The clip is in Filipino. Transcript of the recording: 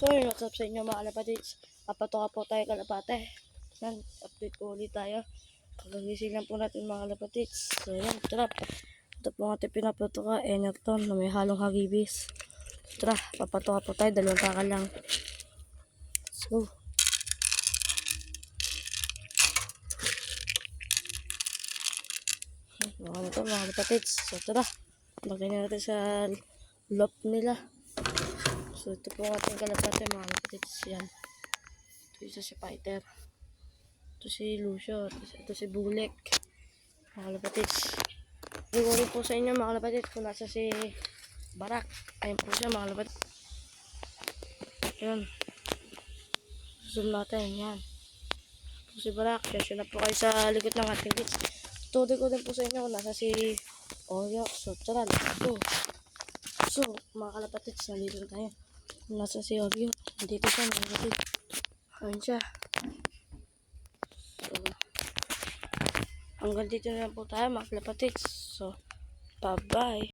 So yun, what's up sa inyo mga kalapatids. Papatoka po tayo kalapate. Yan, update ko ulit tayo. Kagagising lang po natin mga kalapatids. So yan, tara. Ito po ang ating pinapatoka, Enerton na may halong hagibis. Tara, papatoka po tayo, 2 takal lang. Let's go. Baka na ito mga kalapatids. So tara, lagyan natin sa loop nila. So ito po ang ating kalapate mga kalapatids. Yan. Ito isa si Fighter. Ito si Lucio. Ito si Bulek. Mga kalapatids. Siguro po sa inyo mga kalapatids kung nasa si Barak. Ayun po siya mga kalapatids. Yan. Zoom natin. Yan. Ito si Barak. Kasi na po kayo sa likod ng ating kids. Tutuloy ko din po sa inyo kung nasa si Oreo. So tara, let's go. So mga kalapatids, nandito tayo. Nasa si Oreo. Nandito siya mga kalapatids. Ayun siya. So, hanggang dito na lang po tayo mga kalapatids. So, bye-bye.